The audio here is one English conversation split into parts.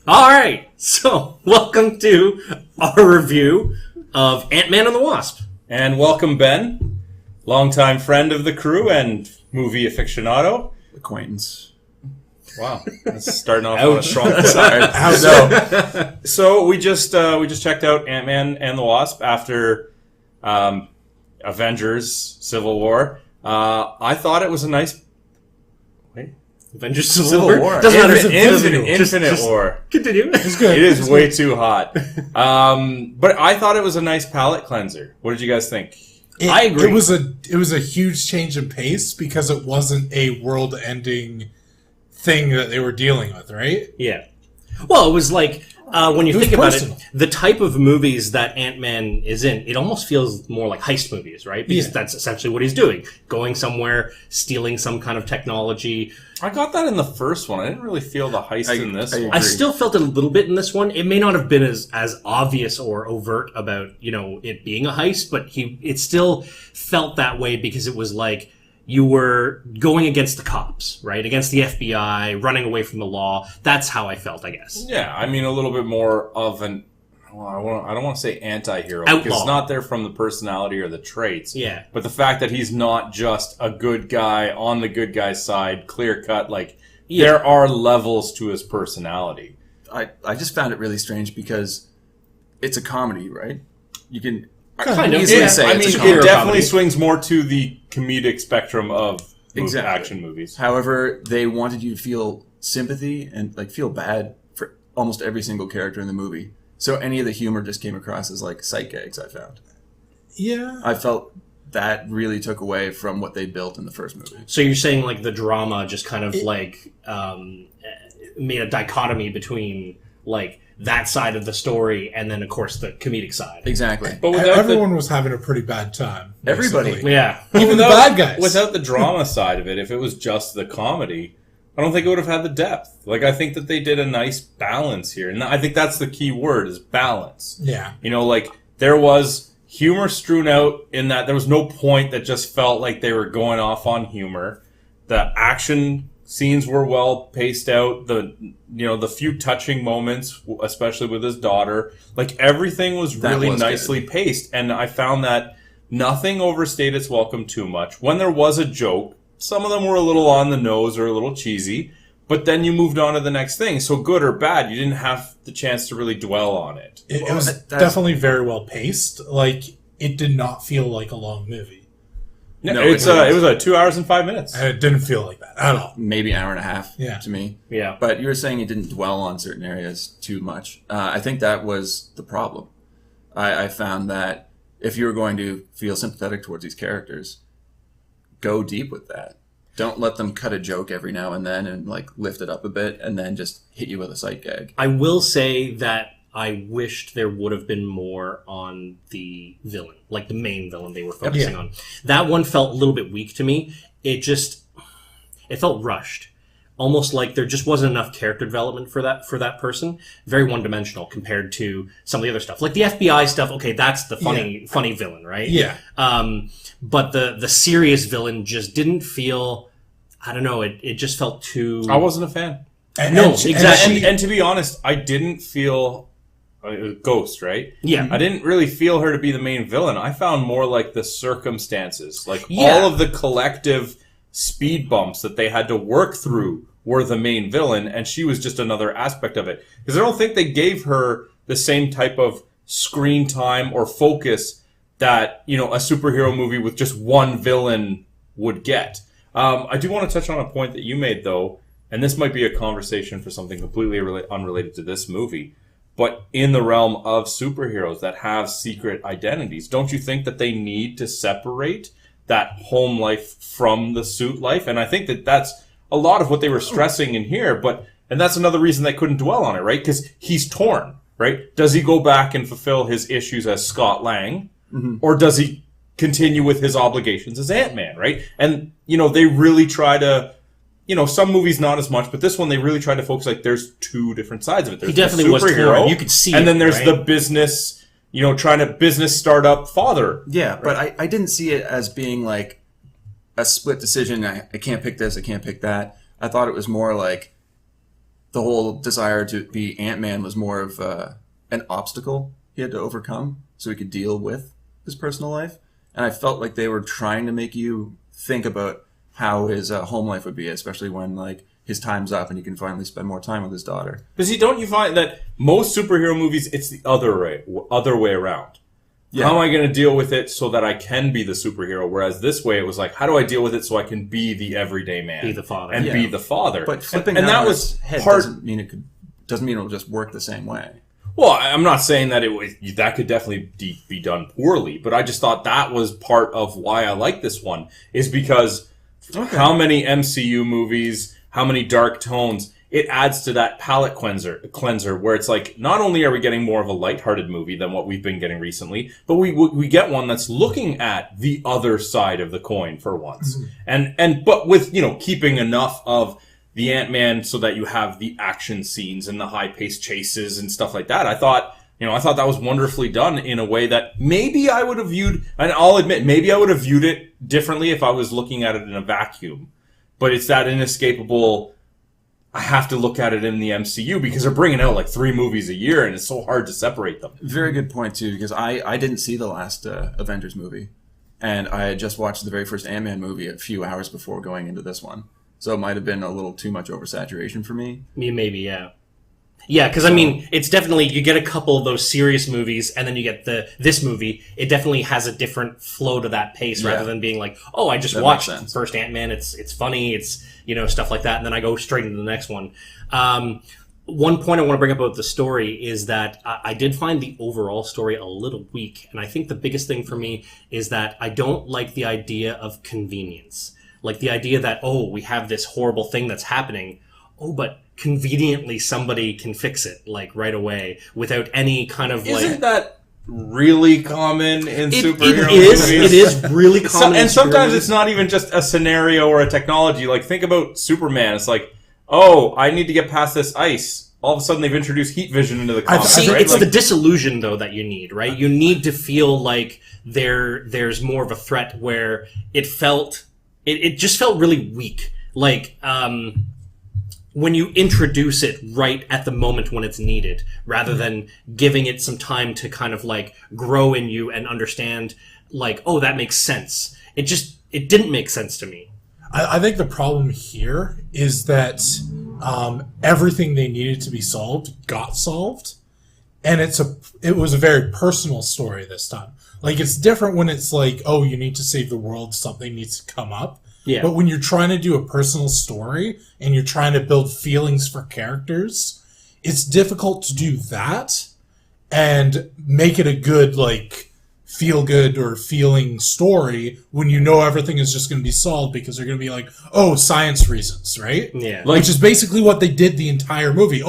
All right, so welcome to our review of Ant-Man and the Wasp. And welcome, Ben, longtime friend of the crew and movie aficionado. Acquaintance. Wow, that's starting off on a strong side. So we just checked out Ant-Man and the Wasp after Avengers: Civil War. I thought it was a nice. Avengers Civil War. Doesn't matter. Infinite War. Continue. It's good. It is way too hot. But I thought it was a nice palate cleanser. What did you guys think? I agree. It was a huge change in pace because it wasn't a world-ending thing that they were dealing with, right? Yeah. Well, it was like, when you think about personal. it, the type of movies that Ant-Man is in, it almost feels more like heist movies, right? Because that's essentially what he's doing. Going somewhere, stealing some kind of technology. I got that in the first one. I didn't really feel the heist in this one. I still felt it a little bit in this one. It may not have been as obvious or overt about, it being a heist, but it still felt that way because it was like you were going against the cops, right? Against the FBI, running away from the law. That's how I felt, I guess. Yeah, I mean, a little bit more of an... Well, I don't want to say anti-hero. Outlaw. Because it's not there from the personality or the traits. Yeah. But the fact that he's not just a good guy on the good guy's side, clear-cut, there are levels to his personality. I just found it really strange because it's a comedy, right? You can Kind of. easily Yeah. say I it's mean, a comedy. it definitely comedy. swings more to the comedic spectrum of Exactly. action movies. However, they wanted you to feel sympathy and feel bad for almost every single character in the movie. So any of the humor just came across as sight gags, I found. Yeah. I felt that really took away from what they built in the first movie. So you're saying the drama just kind of made a dichotomy between that side of the story and then of course the comedic side. Exactly. But without Everyone was having a pretty bad time. Everybody. basically. Yeah. Even the bad guys. Without the drama side of it, if it was just the comedy, I don't think it would have had the depth. I think that they did a nice balance here. And I think that's the key word, is balance. Yeah. There was humor strewn out in that there was no point that just felt like they were going off on humor. The action scenes were well paced out. The few touching moments, especially with his daughter, everything was really nicely paced. And I found that nothing overstayed its welcome too much. When there was a joke, some of them were a little on the nose or a little cheesy, but then you moved on to the next thing. So good or bad, you didn't have the chance to really dwell on it. It was definitely very well paced. It did not feel like a long movie. No, it was 2 hours and 5 minutes. It didn't feel like that at all. Maybe an hour and a half to me. Yeah. But you were saying you didn't dwell on certain areas too much. I think that was the problem. I found that if you were going to feel sympathetic towards these characters, go deep with that. Don't let them cut a joke every now and then and lift it up a bit and then just hit you with a sight gag. I will say that I wished there would have been more on the villain, the main villain they were focusing on. That one felt a little bit weak to me. It felt rushed. Almost like there just wasn't enough character development for that person. Very one-dimensional compared to some of the other stuff. The FBI stuff, okay, that's the funny villain, right? Yeah. But the serious villain just didn't feel, I don't know, it just felt too... I wasn't a fan. Exactly. And to be honest, I didn't feel... Ghost, right? Yeah. I didn't really feel her to be the main villain. I found more the circumstances. All of the collective speed bumps that they had to work through were the main villain, and she was just another aspect of it. Because I don't think they gave her the same type of screen time or focus that, a superhero movie with just one villain would get. I do want to touch on a point that you made, though, and this might be a conversation for something completely unrelated to this movie. But in the realm of superheroes that have secret identities, don't you think that they need to separate that home life from the suit life? And I think that that's a lot of what they were stressing in here. And that's another reason they couldn't dwell on it, right? Because he's torn, right? Does he go back and fulfill his issues as Scott Lang? Mm-hmm. Or does he continue with his obligations as Ant-Man, right? And, they really try to... some movies not as much, but this one they really tried to focus there's two different sides of it. There's he definitely the superhero, was torn. You could see and it, then there's right? the business, trying to business startup father. Yeah, right? but I didn't see it as being a split decision. I can't pick this, I can't pick that. I thought it was more the whole desire to be Ant-Man was more of an obstacle he had to overcome so he could deal with his personal life. And I felt like they were trying to make you think about how his home life would be, especially when like his time's up and he can finally spend more time with his daughter. But see, don't you find that most superhero movies, it's the other way around? Yeah. How am I going to deal with it so that I can be the superhero? Whereas this way, it was like, how do I deal with it so I can be the everyday man, Be the father. and be the father? But flipping and that that was head part. doesn't mean it'll just work the same way. Well, I'm not saying that that could definitely be done poorly, but I just thought that was part of why I like this one, is because how many MCU movies, how many dark tones, it adds to that palate cleanser where it's like, not only are we getting more of a lighthearted movie than what we've been getting recently, but we get one that's looking at the other side of the coin for once. Mm-hmm. But with, keeping enough of the Ant-Man so that you have the action scenes and the high-paced chases and stuff like that. I thought that was wonderfully done in a way that maybe I would have viewed, and I'll admit, maybe I would have viewed it differently if I was looking at it in a vacuum. But it's that inescapable, I have to look at it in the MCU because they're bringing out like 3 movies a year and it's so hard to separate them. Very good point, too, because I didn't see the last Avengers movie. And I had just watched the very first Ant-Man movie a few hours before going into this one. So it might have been a little too much oversaturation for me. Maybe, yeah. Yeah, because, it's definitely, you get a couple of those serious movies, and then you get this movie. It definitely has a different flow to that pace, rather than being like, oh, I just watched first Ant-Man, it's funny, it's, stuff like that, and then I go straight into the next one. One point I want to bring up about the story is that I did find the overall story a little weak, and I think the biggest thing for me is that I don't like the idea of convenience. Like the idea that, we have this horrible thing that's happening, but conveniently somebody can fix it, like, right away, without any kind of, Isn't that really common in superhero movies? It is really common and sometimes it's not even just a scenario or a technology. Like, think about Superman. It's like, I need to get past this ice. All of a sudden, they've introduced heat vision into the comics. See, right? it's the disillusion, though, that you need, right? You need to feel like there's more of a threat where it just felt really weak. Like, when you introduce it right at the moment when it's needed, rather than giving it some time to kind of like grow in you and understand, like, that makes sense. It didn't make sense to me. I think the problem here is that everything they needed to be solved got solved, and it was a very personal story this time. Like, it's different when it's like, you need to save the world, something needs to come up. Yeah. But when you're trying to do a personal story and you're trying to build feelings for characters, it's difficult to do that and make it a good, like, feel good or feeling story when you know everything is just going to be solved because they're going to be like, science reasons, right? Yeah. Which is basically what they did the entire movie.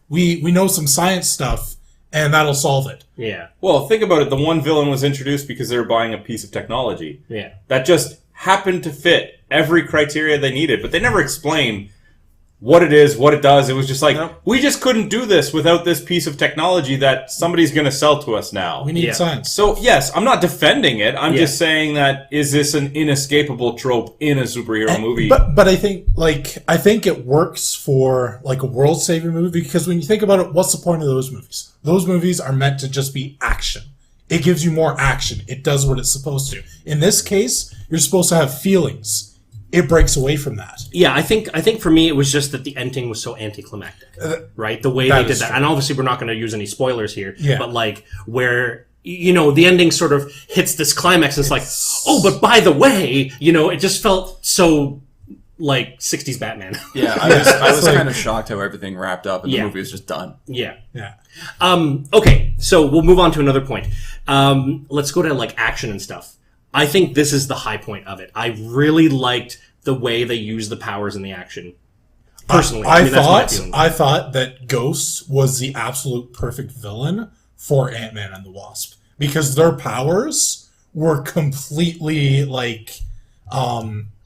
We know some science stuff and that'll solve it. Yeah. Well, think about it. The one villain was introduced because they were buying a piece of technology. Yeah. That just happened to fit every criteria they needed, but they never explained what it is, what it does. It was just like, we just couldn't do this without this piece of technology that somebody's going to sell to us now. We need science. So, yes, I'm not defending it. I'm just saying that, is this an inescapable trope in a superhero movie? But I think it works for, like, a world-saving movie, because when you think about it, what's the point of those movies? Those movies are meant to just be action. It gives you more action. It does what it's supposed to. In this case, you're supposed to have feelings. It breaks away from that. Yeah, I think for me it was just that the ending was so anticlimactic, right? The way they did that. True. And obviously we're not going to use any spoilers here, but like where, the ending sort of hits this climax and it's like, but by the way, it just felt so like 60s Batman. Yeah, I was kind of shocked how everything wrapped up and the movie was just done. Yeah. Yeah. Okay, so we'll move on to another point. Let's go to like action and stuff. I think this is the high point of it. I really liked the way they used the powers in the action. Personally, I thought that Ghost was the absolute perfect villain for Ant-Man and the Wasp, because their powers were completely like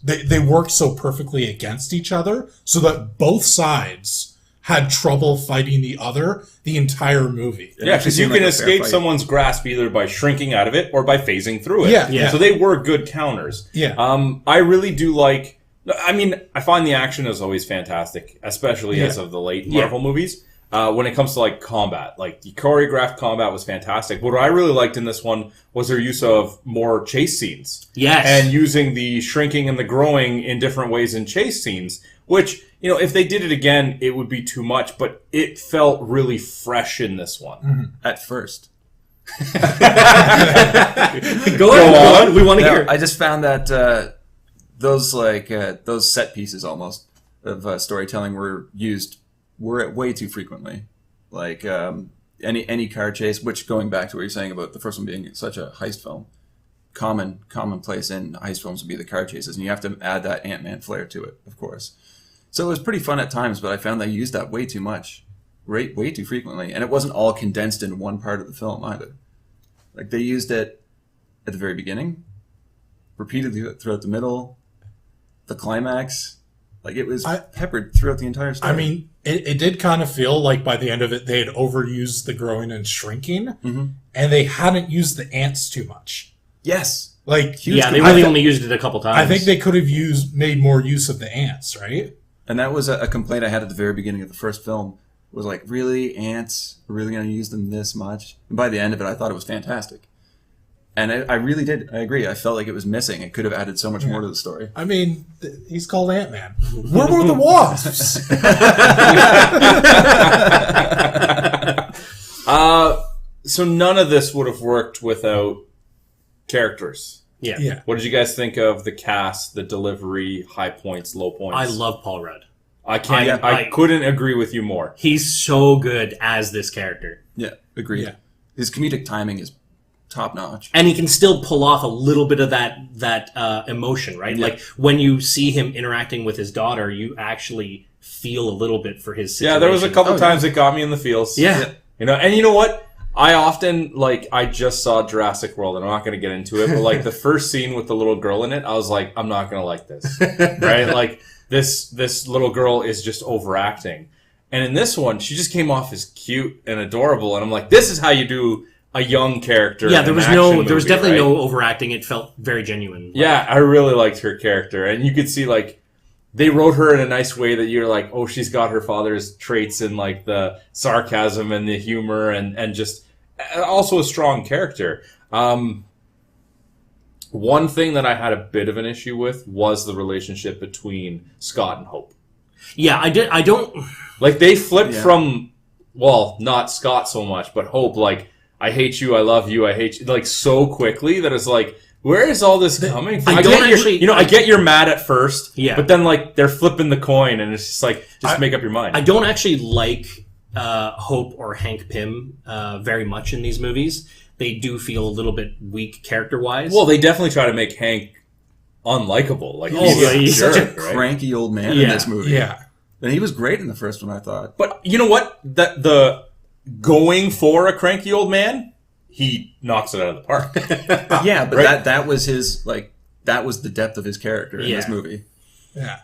they worked so perfectly against each other, so that both sides had trouble fighting the other the entire movie. Yeah, because you can escape someone's grasp either by shrinking out of it or by phasing through it. Yeah. So they were good counters. Yeah. I really do like I mean, I find the action is always fantastic, especially as of the late Marvel movies. When it comes to like combat, like the choreographed combat was fantastic. What I really liked in this one was their use of more chase scenes. Yes. And using the shrinking and the growing in different ways in chase scenes, which, you know, if they did it again, it would be too much, but it felt really fresh in this one. Mm-hmm. At first. Go on. We want to hear. I just found that those set pieces almost of storytelling were used way too frequently. Like any car chase, which going back to what you're saying about the first one being such a heist film, commonplace in heist films would be the car chases, and you have to add that Ant-Man flair to it, of course. So it was pretty fun at times, but I found they used that way too much, way too frequently, and it wasn't all condensed in one part of the film either. Like they used it at the very beginning, repeatedly throughout the middle, the climax. Like it was peppered throughout the entire story. I mean, it did kind of feel like by the end of it, they had overused the growing and shrinking, and they hadn't used the ants too much. Yes. Like, they really only used it a couple times. I think they could have made more use of the ants, right? And that was a complaint I had at the very beginning of the first film. Was like, really, ants? We're really going to use them this much? And by the end of it, I thought it was fantastic. And I really did. I agree. I felt like it was missing. It could have added so much more to the story. I mean, he's called Ant-Man. Where were the wasps? So none of this would have worked without characters. Yeah. What did you guys think of the cast, the delivery, high points, low points? I love Paul Rudd. I couldn't agree with you more. He's so good as this character. Yeah, agreed. Yeah. His comedic timing is top notch, and he can still pull off a little bit of that emotion, right? Yeah. Like when you see him interacting with his daughter, you actually feel a little bit for his situation. Yeah, there was a couple times it got me in the feels. Yeah. You know, and you know what? I often, I just saw Jurassic World, and I'm not going to get into it, but the first scene with the little girl in it, I was like, I'm not going to like this, right? Like this little girl is just overacting, and in this one, she just came off as cute and adorable, and I'm like, this is how you do a young character. Yeah, there was definitely no overacting. It felt very genuine. Yeah, I really liked her character, and you could see they wrote her in a nice way that you're like, oh, she's got her father's traits in the sarcasm and the humor and just also a strong character. One thing that I had a bit of an issue with was the relationship between Scott and Hope. Yeah, I don't they flipped from, well, not Scott so much, but Hope, I hate you, I love you, I hate you, so quickly that it's where is all this coming from? I get you're mad at first, but then they're flipping the coin and it's just make up your mind. I don't actually like Hope or Hank Pym very much in these movies. They do feel a little bit weak character-wise. Well, they definitely try to make Hank unlikable. He's such a cranky old man in this movie. Yeah. And he was great in the first one, I thought. But you know what? The going for a cranky old man, he knocks it out of the park. Yeah, but that was his, that was the depth of his character in this movie. Yeah.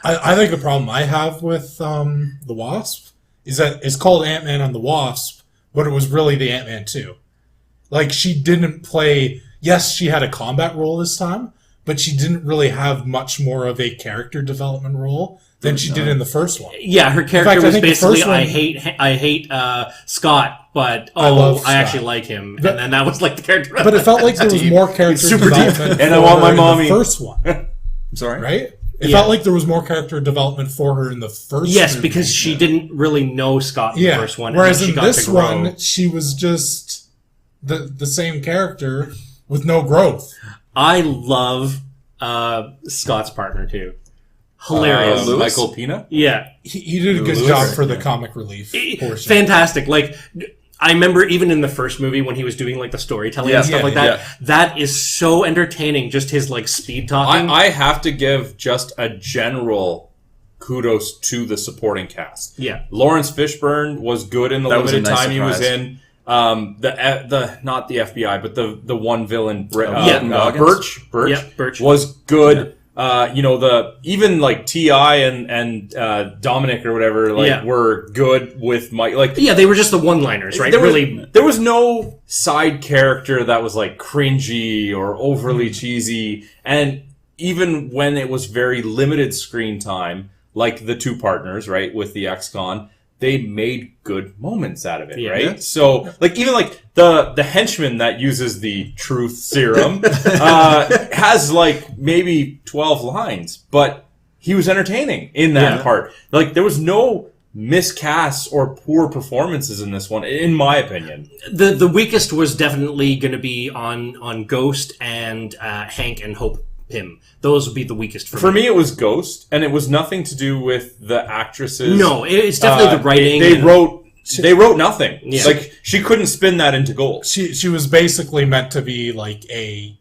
I think the problem I have with the Wasp is that it's called Ant-Man and the Wasp, but it was really the Ant-Man 2. She didn't play... Yes, she had a combat role this time, but she didn't really have much more of a character development role than she did in the first one. Yeah, her character was basically, I hate Scott, but I actually like him. And then that was the character. But it felt like there was more character development and I want my mommy. In the first one. I'm sorry? Right? It felt like there was more character development for her in the first Yes, because she didn't really know Scott in the first one. Whereas in this one, she was just the same character with no growth. I love Scott's partner, too. Hilarious. Michael Pena? Yeah. He did a good job for the comic relief portion. Fantastic. I remember even in the first movie when he was doing the storytelling and stuff like that. Yeah. That is so entertaining. Just his speed talking. I have to give just a general kudos to the supporting cast. Yeah. Lawrence Fishburne was good in the limited time he was in. The not the FBI, but the one villain, Birch was good. Yeah. Even T.I. and Dominic or whatever, were good with Mike. They were just the one-liners, right? There was no side character that was cringy or overly cheesy. And even when it was very limited screen time, like the two partners, right, with the ex-con, they made good moments out of it, right? Yeah. So, like, even like the henchman that uses the truth serum has like maybe 12 lines, but he was entertaining in that part. Like, there was no miscasts or poor performances in this one, in my opinion. The weakest was definitely going to be on Ghost and Hank and Hope Pym. Those would be the weakest for me. For me, it was Ghost, and it was nothing to do with the actresses. No, it's definitely the writing. They wrote nothing. Yeah. Like, she couldn't spin that into gold. She was basically meant to be like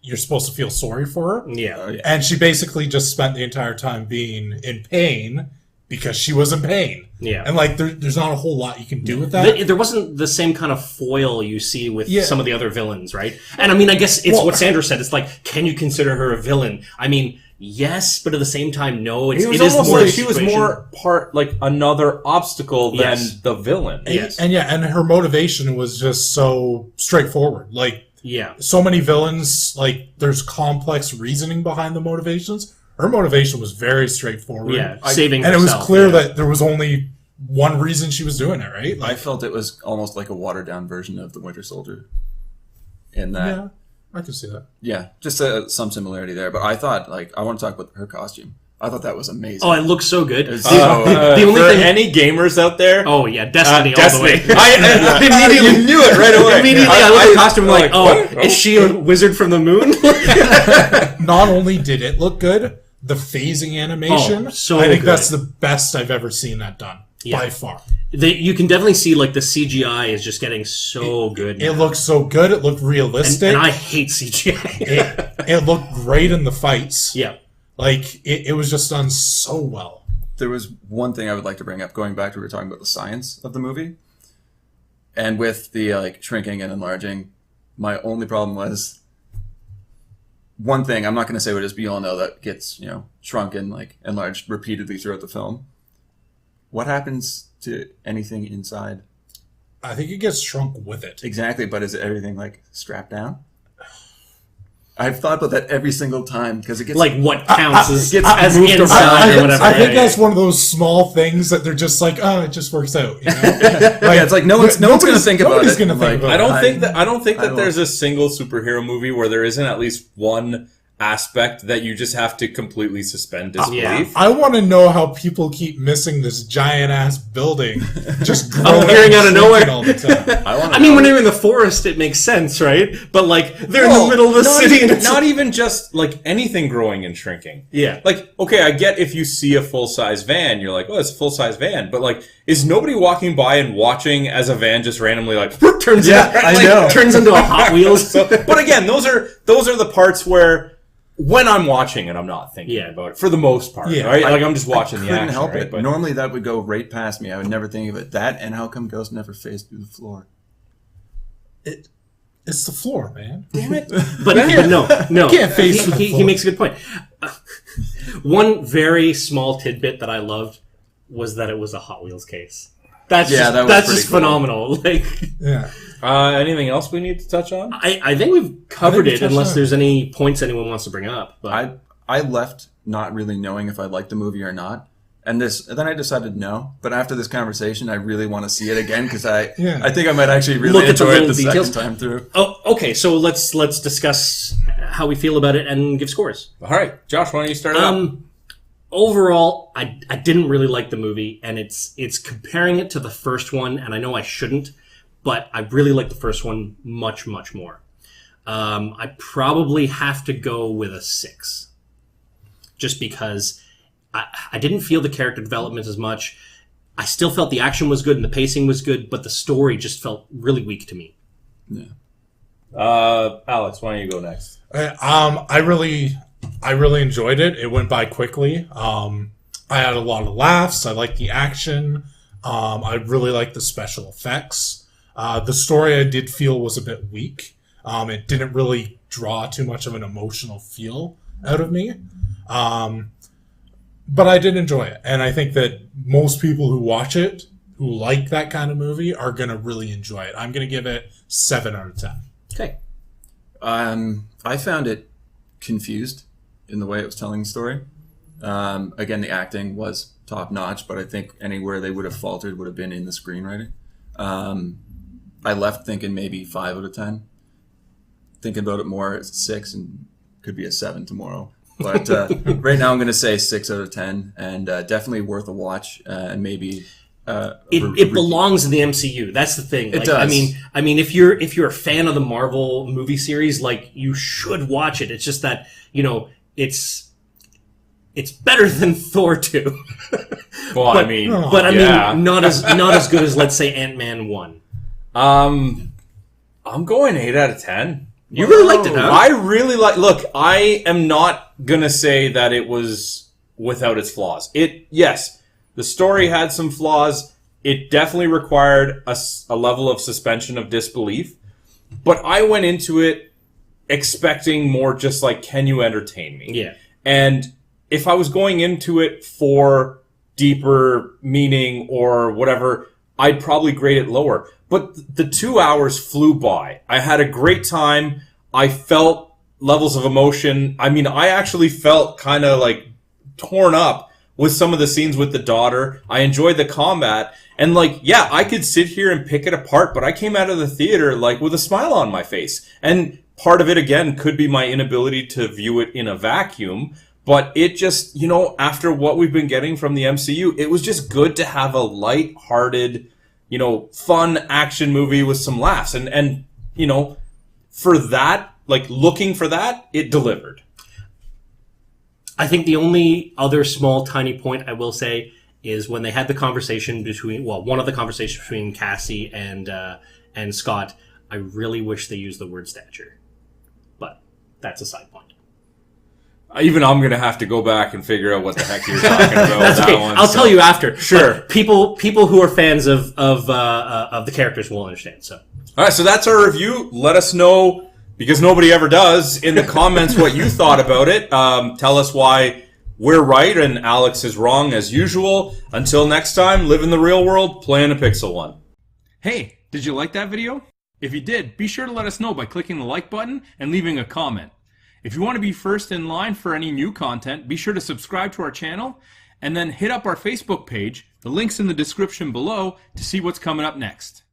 you're supposed to feel sorry for her. Yeah. And she basically just spent the entire time being in pain because she was in pain. Yeah. And like there's not a whole lot you can do with that. There wasn't the same kind of foil you see with Yeah. some of the other villains, right? And I mean, I guess it's Well- what Sandra said. It's like, can you consider her a villain? I mean, yes, but at the same time, no. It was it is almost more like a she was situation. more part, like, another obstacle than Yes. the villain. Yes. And her motivation was just so straightforward. Like Yeah. so many villains, like there's complex reasoning behind the motivations. Her motivation was very straightforward. Yeah. Saving And it was herself, clear yeah. that there was only one reason she was doing it, right? I felt it was almost like a watered down version of the Winter Soldier. In that, Yeah, I can see that. yeah, just some similarity there. But I thought, like, I want to talk about her costume. I thought that was amazing. Oh, it looks so good. It's The- so- the only for thing. any gamers out there, Oh yeah, Destiny all Destiny. the way. I Immediately- you knew it right away. Immediately, I look at the costume and I'm like, what? oh, is she a wizard from the moon? Not only did it look good, the phasing animation, Oh, so I think good. that's the best I've ever seen that done Yeah. by far. You can definitely see like the CGI is just getting so good. It now. looked so good. It looked realistic. and I hate CGI. it looked great in the fights. Yeah. Like it was just done so well. There was one thing I would like to bring up, going back to we were talking about the science of the movie, and with the like shrinking and enlarging. My only problem was one thing. I'm not going to say what it is, but you all know that gets shrunk and like enlarged repeatedly throughout the film. What happens to anything inside? I think it gets shrunk with it. Exactly, but is everything like strapped down? I've thought about that every single time because it gets Like what counts as moved around. inside or whatever. I think Yeah, that's one of those small things that they're just like, oh, it just works out. You know? Yeah, it's like no one's going to think about it. Nobody's gonna think Like, about I it. don't think that I there's a single superhero movie where there isn't at least one aspect that you just have to completely suspend disbelief. I want to know how people keep missing this giant ass building, just growing appearing out of and nowhere. shrinking all the time. I I mean, when they're in the forest, it makes sense, right? But like they're in the middle of the not city, even, and it's not even just like anything growing and shrinking. Yeah. Like, okay, I get if you see a full-size van, you're like, oh, it's a full-size van. But like, is nobody walking by and watching as a van just randomly like turns Yeah, into, I like, know. turns into a Hot Wheels. So, but again, those are the parts where when I'm watching it, I'm not thinking Yeah. about it for the most part. Yeah. Right? Like I'm just watching the couldn't action. help right? it. But Normally that would go right past me. I would never think of it. That and how come Ghost never phased through the floor? It's the floor, man. But no. Can't face the He floor. makes a good point. One very small tidbit that I loved was that it was a Hot Wheels case. That's Yeah, just, that was that's pretty just cool. phenomenal. Like, Yeah. Anything else we need to touch on? I think we've covered we it, touched unless on it. there's any points anyone wants to bring up. But I left not really knowing if I liked the movie or not. And then I decided no. But after this conversation, I really want to see it again because I think I might actually really Look at the enjoy it little the details. second time through. oh, okay. So let's discuss how we feel about it and give scores. All right, Josh, why don't you start it up? Overall, I didn't really like the movie, and it's comparing it to the first one, and I know I shouldn't, but I really like the first one much, much more. I probably have to go with a 6. Just because I didn't feel the character development as much. I still felt the action was good and the pacing was good, but the story just felt really weak to me. Alex, why don't you go next? I really enjoyed it. It went by quickly. I had a lot of laughs. I liked the action. I really liked the special effects. The story I did feel was a bit weak. It didn't really draw too much of an emotional feel out of me. But I did enjoy it. And I think that most people who watch it, who like that kind of movie, are going to really enjoy it. I'm going to give it 7 out of 10. Okay. I found it confused in the way it was telling the story. Again, the acting was top notch, but I think anywhere they would have faltered would have been in the screenwriting. I left thinking maybe 5 out of 10. Thinking about it more, it's a 6 and could be a 7 tomorrow. But right now I'm going to say 6 out of 10, and definitely worth a watch, and maybe. It belongs in the MCU. That's the thing. It does. I mean, if you're a fan of the Marvel movie series, like, you should watch it. It's just that, you know, it's better than Thor 2. Well, I mean, not as good as, let's say, Ant-Man 1. I'm going 8 out of 10. You really liked it, huh? I really like. Look, I am not gonna say that it was without its flaws. Yes, the story had some flaws. It definitely required a level of suspension of disbelief. But I went into it expecting more, just like, can you entertain me? Yeah. And if I was going into it for deeper meaning or whatever, I'd probably grade it lower. But the 2 hours flew by. I had a great time. I felt levels of emotion. I mean, I actually felt kind of like torn up with some of the scenes with the daughter. I enjoyed the combat. And like, yeah, I could sit here and pick it apart, but I came out of the theater like with a smile on my face. And part of it, again, could be my inability to view it in a vacuum. But it just, you know, after what we've been getting from the MCU, it was just good to have a light-hearted, you know, fun action movie with some laughs. And you know, for that, like, looking for that, it delivered. I think the only other small, tiny point I will say is when they had the conversation between, well, one of the conversations between Cassie and Scott, I really wish they used the word stature. But that's a side point. Even I'm going to have to go back and figure out what the heck you're talking about. That's that okay. one, I'll tell you after. Sure. But people who are fans of the characters will understand. So. All right, so that's our review. Let us know, because nobody ever does, in the comments what you thought about it. Tell us why we're right and Alex is wrong, as usual. Until next time, live in the real world, play in a Pixel one. Hey, did you like that video? If you did, be sure to let us know by clicking the like button and leaving a comment. If you want to be first in line for any new content, be sure to subscribe to our channel and then hit up our Facebook page. The link's in the description below to see what's coming up next.